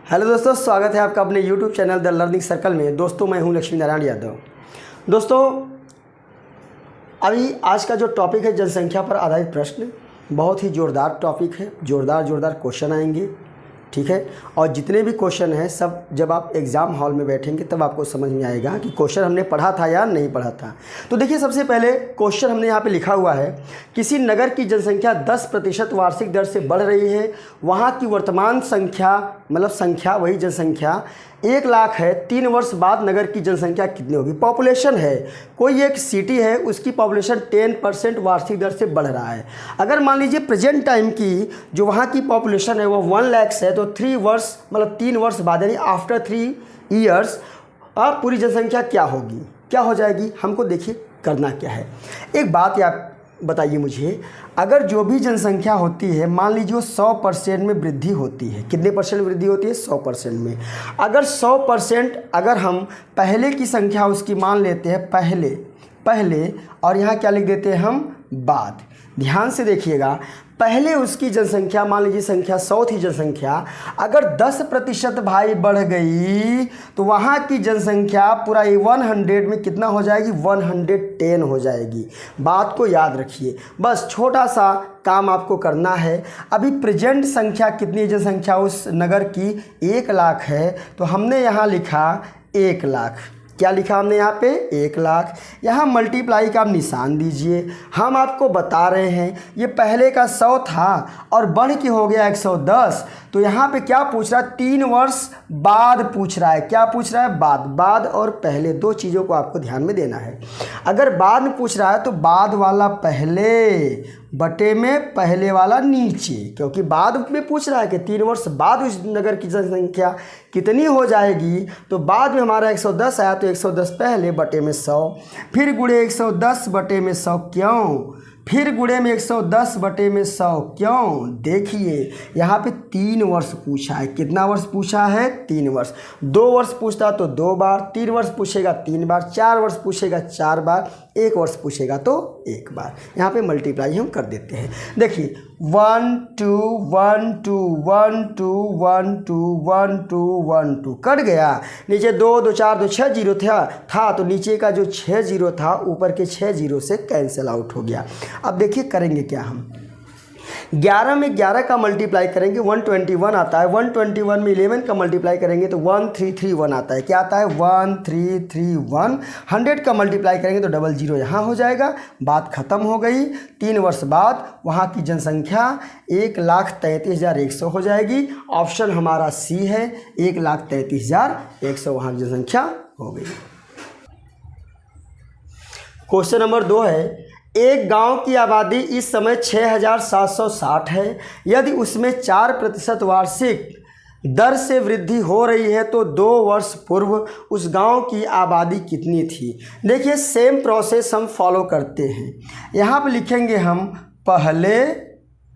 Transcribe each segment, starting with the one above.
Hello दोस्तों, स्वागत है आपका अपने YouTube channel the learning circle में। दोस्तों मैं हूं लक्ष्मी नारायण यादव। दोस्तों अभी आज का जो टॉपिक है जनसंख्या पर आधारित प्रश्न, बहुत ही ज़ोरदार टॉपिक है। ज़ोरदार क्वेश्चन आएंगे, ठीक है। और जितने भी क्वेश्चन हैं सब जब आप एग्ज़ाम हॉल में बैठेंगे तब आपको समझ में आएगा कि क्वेश्चन हमने पढ़ा था या नहीं पढ़ा था। तो देखिए, सबसे पहले क्वेश्चन हमने यहाँ पे लिखा हुआ है, किसी नगर की जनसंख्या 10% वार्षिक दर से बढ़ रही है। वहाँ की वर्तमान संख्या मतलब संख्या वही जनसंख्या 1 लाख है। 3 वर्ष बाद नगर की जनसंख्या कितनी होगी। पॉपुलेशन है, कोई एक सिटी है, उसकी पॉपुलेशन 10% वार्षिक दर से बढ़ रहा है। अगर मान लीजिए प्रेजेंट टाइम की जो वहाँ की पॉपुलेशन है वो 1 लाख है, तो 3 वर्ष मतलब 3 वर्ष बाद यानी आफ्टर 3 ईयर्स अब पूरी जनसंख्या क्या होगी, क्या हो जाएगी। हमको देखिए करना क्या है। एक बात आप बताइए मुझे, अगर जो भी जनसंख्या होती है मान लीजिए 100% में वृद्धि होती है। कितने परसेंट वृद्धि होती है? 100% में। अगर 100% अगर हम पहले की संख्या उसकी मान लेते हैं पहले और यहाँ क्या लिख देते हैं हम? बाद। ध्यान से देखिएगा, पहले उसकी जनसंख्या मान लीजिए संख्या 100 थी जनसंख्या, अगर 10% भाई बढ़ गई तो वहाँ की जनसंख्या पूरा 100 में कितना हो जाएगी? 110 हो जाएगी। बात को याद रखिए, बस छोटा सा काम आपको करना है। अभी प्रेजेंट संख्या कितनी जनसंख्या उस नगर की? 1 लाख है, तो हमने यहाँ लिखा 1 लाख। क्या लिखा हमने यहाँ पे? 1 लाख। यहाँ मल्टीप्लाई का आप निशान दीजिए। हम आपको बता रहे हैं ये पहले का 100 था और बढ़ के हो गया 110, तो यहाँ पे क्या पूछ रहा है? 3 वर्ष बाद पूछ रहा है। क्या पूछ रहा है? बाद और पहले, दो चीज़ों को आपको ध्यान में देना है। अगर बाद में पूछ रहा है तो बाद वाला पहले बटे में पहले वाला नीचे, क्योंकि बाद में पूछ रहा है कि 3 वर्ष बाद उस नगर की जनसंख्या कितनी हो जाएगी। तो बाद में हमारा 110 आया तो 110 पहले बटे में 100, फिर गुणे 110 बटे में 100 क्यों, फिर गुणे में 110 बटे में 100 क्यों। देखिए यहाँ पे 3 वर्ष पूछा है। कितना वर्ष पूछा है? 3 वर्ष। 2 वर्ष पूछता तो 2 बार, 3 वर्ष पूछेगा 3 बार, 4 वर्ष पूछेगा 4 बार, 1 वर्ष पूछेगा तो 1 बार। यहाँ पे मल्टीप्लाई हम कर देते हैं। देखिए 1 2 1 2 1 2 1 2 1 2 1 2 कट गया। नीचे 2 2 4 2 6 जीरो था तो नीचे का जो 6 जीरो था ऊपर के 6 जीरो से कैंसिल आउट हो गया। अब देखिए करेंगे क्या हम। 11 में 11 का मल्टीप्लाई करेंगे 121 आता है। 121 में 11 का मल्टीप्लाई करेंगे तो 1331 आता है। क्या आता है? 1331। 100 का मल्टीप्लाई करेंगे तो 00 यहाँ हो जाएगा। बात खत्म हो गई। 3 वर्ष बाद वहाँ की जनसंख्या 1,33,100 हो जाएगी। ऑप्शन हमारा सी है, 1,33,100 वहाँ की जनसंख्या हो गई। क्वेश्चन नंबर 2 है, एक गांव की आबादी इस समय 6,760 है। यदि उसमें 4% वार्षिक दर से वृद्धि हो रही है तो 2 वर्ष पूर्व उस गांव की आबादी कितनी थी। देखिए सेम प्रोसेस हम फॉलो करते हैं। यहाँ पे लिखेंगे हम पहले,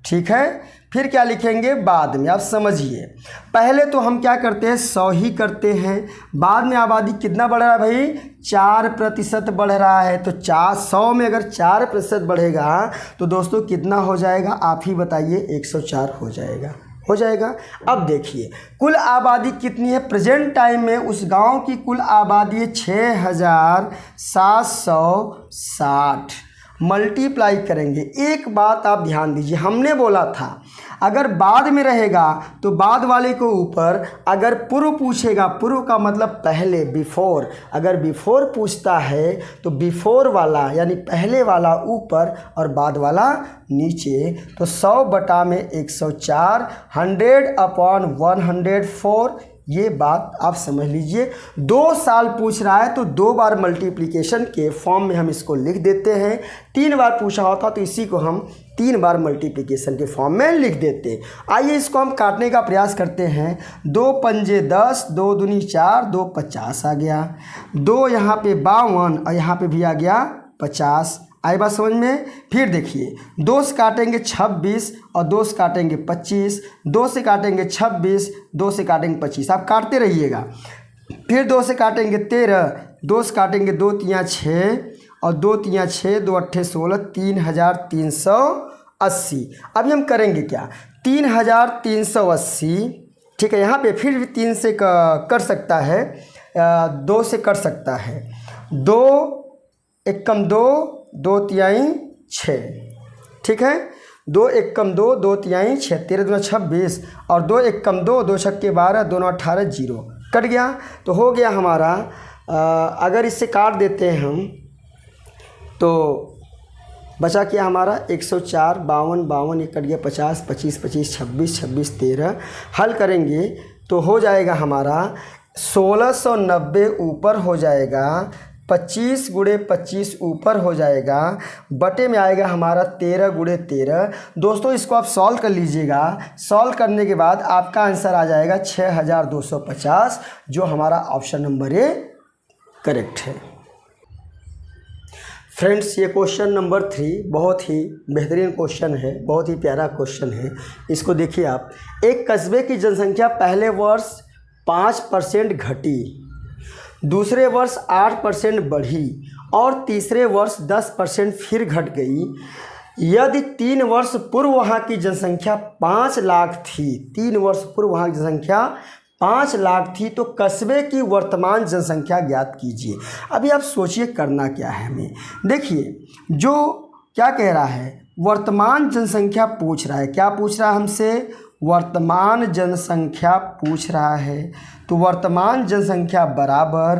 ठीक है, फिर क्या लिखेंगे बाद में। आप समझिए, पहले तो हम क्या करते हैं? 100 ही करते हैं। बाद में आबादी कितना बढ़ रहा है भाई? 4% बढ़ रहा है। तो 100 में अगर 4% बढ़ेगा तो दोस्तों कितना हो जाएगा? आप ही बताइए। 104 हो जाएगा। अब देखिए कुल आबादी कितनी है प्रेजेंट टाइम में। उस गांव की कुल आबादी है 6,760। मल्टीप्लाई करेंगे। एक बात आप ध्यान दीजिए, हमने बोला था अगर बाद में रहेगा तो बाद वाले को ऊपर, अगर पूर्व पूछेगा, पूर्व का मतलब पहले, बिफोर, अगर बिफोर पूछता है तो बिफोर वाला यानी पहले वाला ऊपर और बाद वाला नीचे। तो 100 बटा में 104, 100/104। ये बात आप समझ लीजिए। 2 साल पूछ रहा है तो 2 बार मल्टीप्लिकेशन के फॉर्म में हम इसको लिख देते हैं। 3 बार पूछा होता तो इसी को हम 3 बार मल्टीप्लिकेशन के फॉर्म में लिख देते। आइए इसको हम काटने का प्रयास करते हैं। 2 पंजे 10, 2 दूनी 4, 2 50 आ गया। 2 यहाँ पे 52 और यहाँ पे भी आ गया 50। आई बात समझ में? फिर देखिए 2 से काटेंगे 26 और 2 से काटेंगे 25, 2 से काटेंगे 26, 2 से काटेंगे 25। आप काटते रहिएगा। फिर 2 से काटेंगे 13, 2 से काटेंगे 2 तियाँ 6 और 2 तियाँ 6, 2 अट्ठे 16, 3,380। अभी हम करेंगे क्या? 3,380 ठीक है। यहाँ पे फिर भी 3 से कर सकता है, 2 से कर सकता है। 2 एक कम 2, 2 तिहाई 6, ठीक है। 2 एक कम 2, 2 तिहाई 6, 13 दूना 26 और 2 एक कम 2, 2 छक्के 12, 2 9 18, 0 कट गया। तो हो गया हमारा, अगर इससे काट देते हैं हम तो बचा क्या हमारा 104, 52, 52 ये कट गया 50, 25, 25, 26, 26, 13 हल करेंगे तो हो जाएगा हमारा 1690 ऊपर हो जाएगा, 25 गुणे 25 ऊपर हो जाएगा, बटे में आएगा हमारा 13 गुणे 13। दोस्तों इसको आप सॉल्व कर लीजिएगा, सॉल्व करने के बाद आपका आंसर आ जाएगा 6250, जो हमारा ऑप्शन नंबर ए करेक्ट है। फ्रेंड्स ये क्वेश्चन नंबर 3 बहुत ही बेहतरीन क्वेश्चन है, बहुत ही प्यारा क्वेश्चन है। इसको देखिए आप, एक कस्बे की जनसंख्या पहले वर्ष 5% घटी, दूसरे वर्ष 8% बढ़ी और तीसरे वर्ष 10% फिर घट गई। यदि 3 वर्ष पूर्व वहाँ की जनसंख्या 5 लाख थी, 3 वर्ष पूर्व वहाँ की जनसंख्या 5 लाख थी, तो कस्बे की वर्तमान जनसंख्या ज्ञात कीजिए। अभी आप सोचिए करना क्या है हमें। देखिए जो क्या कह रहा है, वर्तमान जनसंख्या पूछ रहा है। क्या पूछ रहा है हमसे? वर्तमान जनसंख्या पूछ रहा है। तो वर्तमान जनसंख्या बराबर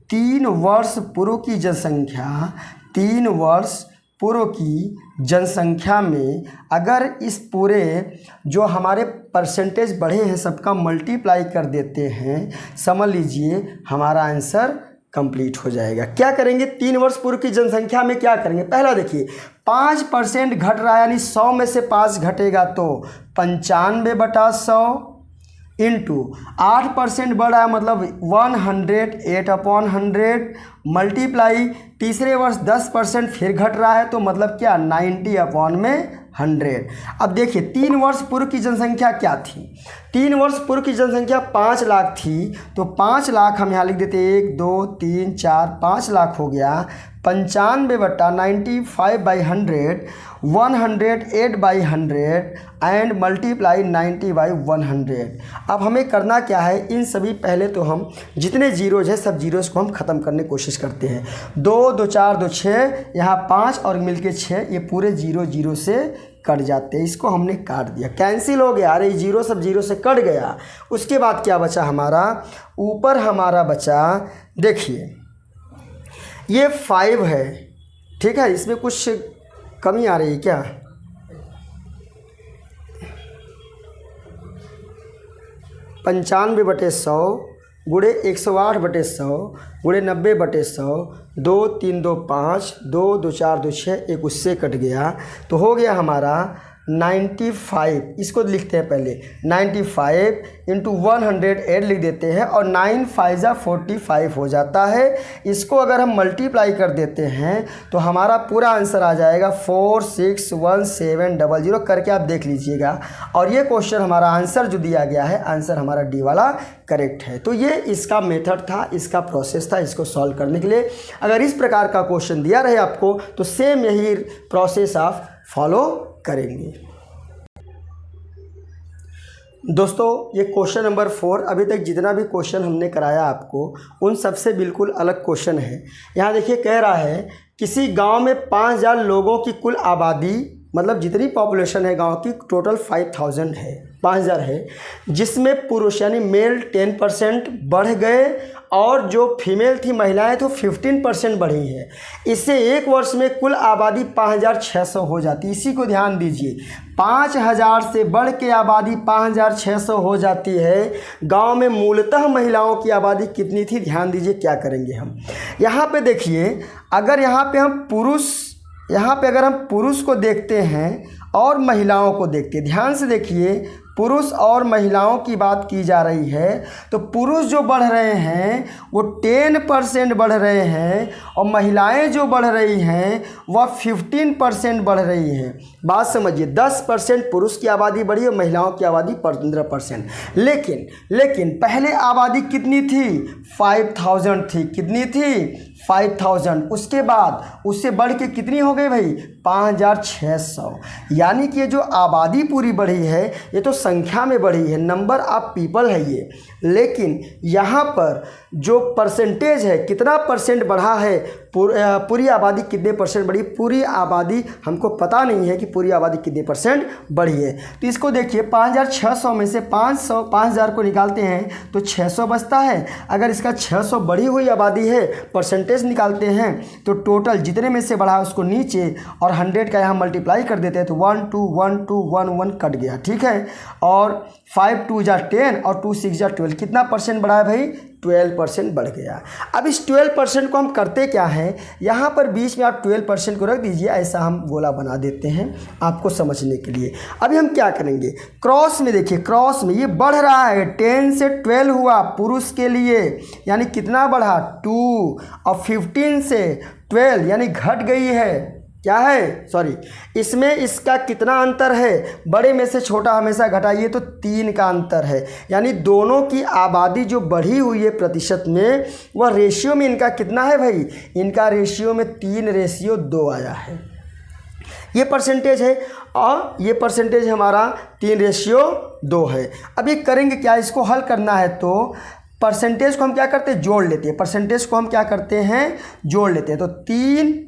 3 वर्ष पूर्व की जनसंख्या, 3 वर्ष पूर्व की जनसंख्या में अगर इस पूरे जो हमारे परसेंटेज बढ़े हैं सबका मल्टीप्लाई कर देते हैं, समझ लीजिए हमारा आंसर कंप्लीट हो जाएगा। क्या करेंगे? 3 वर्ष पूर्व की जनसंख्या में क्या करेंगे? पहला देखिए 5% घट रहा है, यानी 100 में से 5 घटेगा तो 95/100 इंटू 8% बढ़ रहा है मतलब 108/100 मल्टीप्लाई तीसरे वर्ष 10% फिर घट रहा है तो मतलब क्या 90/100। अब देखिए 3 वर्ष पूर्व की जनसंख्या क्या थी? 3 वर्ष पूर्व की जनसंख्या 5 लाख थी, तो 5 लाख हम यहाँ लिख देते 1 2 3 4 5 लाख हो गया। 95/95/100 108/100 एंड मल्टीप्लाई 90/100। अब हमें करना क्या है, इन सभी पहले तो हम जितने जीरोज हैं सब जीरोज को हम ख़त्म करने की कोशिश करते हैं। 2 2 4 2 6, यहाँ 5 और मिलके 6, ये पूरे 0 0 से कट जाते हैं। इसको हमने काट दिया, कैंसिल हो गया। अरे जीरो सब जीरो से कट गया। उसके बाद क्या बचा हमारा? ऊपर हमारा बचा, देखिए ये 5 है, ठीक है। इसमें कुछ कमी आ रही है क्या? पंचानवे बटे 100 गुणे 108/100 गुणे 90/100, 2 3 2 5, 2 2 4 2 6, एक उससे कट गया तो हो गया हमारा 95। इसको लिखते हैं पहले 95 इंटू 108 लिख देते हैं और 9 5 45 हो जाता है। इसको अगर हम मल्टीप्लाई कर देते हैं तो हमारा पूरा आंसर आ जाएगा 461700 करके आप देख लीजिएगा। और ये क्वेश्चन हमारा आंसर जो दिया गया है, आंसर हमारा डी वाला करेक्ट है। तो ये इसका मेथड था, इसका प्रोसेस था इसको सॉल्व करने के लिए। अगर इस प्रकार का क्वेश्चन दिया रहे आपको तो सेम यही प्रोसेस आप फॉलो करेंगे। दोस्तों ये क्वेश्चन नंबर 4, अभी तक जितना भी क्वेश्चन हमने कराया आपको उन सबसे बिल्कुल अलग क्वेश्चन है। यहाँ देखिए कह रहा है किसी गांव में 5000 लोगों की कुल आबादी, मतलब जितनी पॉपुलेशन है गांव की टोटल 5000 है, 5000 है, जिसमें पुरुष यानी मेल 10% बढ़ गए और जो फीमेल थी महिलाएं तो 15% बढ़ी है। इससे एक वर्ष में कुल आबादी 5600 हो जाती है। इसी को ध्यान दीजिए, 5000 से बढ़ के आबादी 5600 हो जाती है। गांव में मूलतः महिलाओं की आबादी कितनी थी? ध्यान दीजिए क्या करेंगे हम। यहाँ पे देखिए, अगर यहाँ पे अगर हम पुरुष को देखते हैं और महिलाओं को देखते हैं, ध्यान से देखिए, पुरुष और महिलाओं की बात की जा रही है तो पुरुष जो बढ़ रहे हैं वो 10% बढ़ रहे हैं और महिलाएं जो बढ़ रही हैं वह 15% बढ़ रही हैं। बात समझिए, 10% पुरुष की आबादी बढ़ी और महिलाओं की आबादी 15%। लेकिन पहले आबादी कितनी थी? 5000 थी। कितनी थी? 5000। उसके बाद उससे बढ़ के कितनी हो गई भाई? 5600। यानी कि ये जो आबादी पूरी बढ़ी है ये तो संख्या में बढ़ी है, नंबर ऑफ पीपल है ये, लेकिन यहाँ पर जो परसेंटेज है कितना परसेंट बढ़ा है, पूरी आबादी कितने परसेंट बढ़ी, पूरी आबादी हमको पता नहीं है कि पूरी आबादी कितने परसेंट बढ़ी है। तो इसको देखिए 5600 में से 5000 को निकालते हैं तो 600 बचता है। अगर इसका 600 बढ़ी हुई आबादी है, परसेंटेज निकालते हैं तो टोटल जितने में से बढ़ा उसको नीचे और 100 का यहाँ मल्टीप्लाई कर देते हैं तो 1 2 1 2 1 1 कट गया, ठीक है। और 5 2 जा 10 और 2 6 जा 12, कितना परसेंट बढ़ा है भाई, 12% बढ़ गया। अब इस 12% को हम करते क्या हैं, यहाँ पर बीच में आप 12% को रख दीजिए, ऐसा हम गोला बना देते हैं आपको समझने के लिए। अभी हम क्या करेंगे, क्रॉस में देखिए, क्रॉस में ये बढ़ रहा है, 10 से 12 हुआ पुरुष के लिए, यानी कितना बढ़ा 2, और 15 से 12 यानी घट गई है, क्या है, सॉरी, इसमें इसका कितना अंतर है, बड़े में से छोटा हमेशा घटाइए तो 3 का अंतर है, यानी दोनों की आबादी जो बढ़ी हुई है प्रतिशत में, वह रेशियो में इनका कितना है भाई, इनका रेशियो में 3:2 आया है। ये परसेंटेज है और ये परसेंटेज हमारा 3:2 है। अब ये करेंगे क्या, इसको हल करना है तो परसेंटेज को हम क्या करते हैं, जोड़ लेते हैं, परसेंटेज को हम क्या करते हैं, जोड़ लेते हैं। तो 3a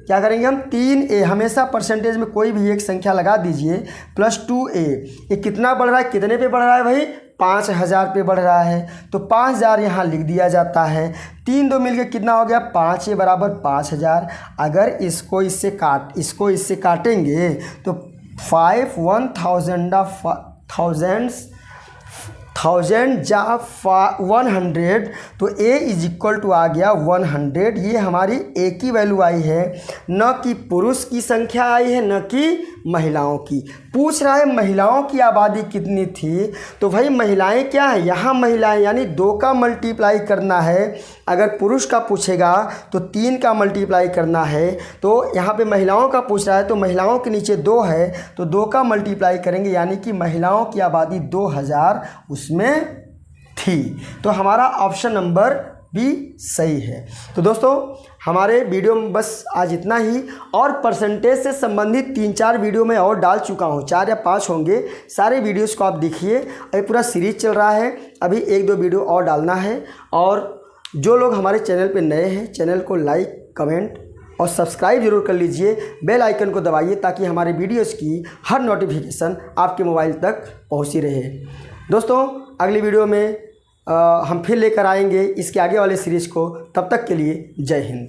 क्या करेंगे हम, 3a, हमेशा परसेंटेज में कोई भी एक संख्या लगा दीजिए, प्लस 2a, ये कितना बढ़ रहा है, कितने पे बढ़ रहा है भाई, 5000 पे बढ़ रहा है, तो 5000 यहाँ लिख दिया जाता है। 3 2 मिलके कितना हो गया, 5a बराबर 5000। अगर इसको इससे काटेंगे तो 5 1000 जा 100, तो a इज इक्वल टू आ गया 100। ये हमारी a की वैल्यू आई है, न कि पुरुष की संख्या आई है, न कि महिलाओं की। पूछ रहा है महिलाओं की आबादी कितनी थी, तो भाई महिलाएं क्या है, यहाँ महिलाएं यानी 2 का मल्टीप्लाई करना है। अगर पुरुष का पूछेगा तो 3 का मल्टीप्लाई करना है। तो यहाँ पे महिलाओं का पूछ रहा है तो महिलाओं के नीचे 2 है तो 2 का मल्टीप्लाई करेंगे, यानी कि महिलाओं की आबादी 2000 उसमें थी। तो हमारा ऑप्शन नंबर भी सही है। तो दोस्तों हमारे वीडियो में बस आज इतना ही, और परसेंटेज से संबंधित 3-4 वीडियो मैं और डाल चुका हूँ, 4 या 5 होंगे। सारे वीडियोस को आप देखिए, अभी पूरा सीरीज चल रहा है, अभी 1-2 वीडियो और डालना है। और जो लोग हमारे चैनल पे नए हैं, चैनल को लाइक, कमेंट और सब्सक्राइब जरूर कर लीजिए, बेल आइकन को दबाइए ताकि हमारे वीडियोस की हर नोटिफिकेशन आपके मोबाइल तक पहुँची रहे। दोस्तों अगली वीडियो में हम फिर लेकर आएंगे इसके आगे वाले सीरीज़ को। तब तक के लिए जय हिंद।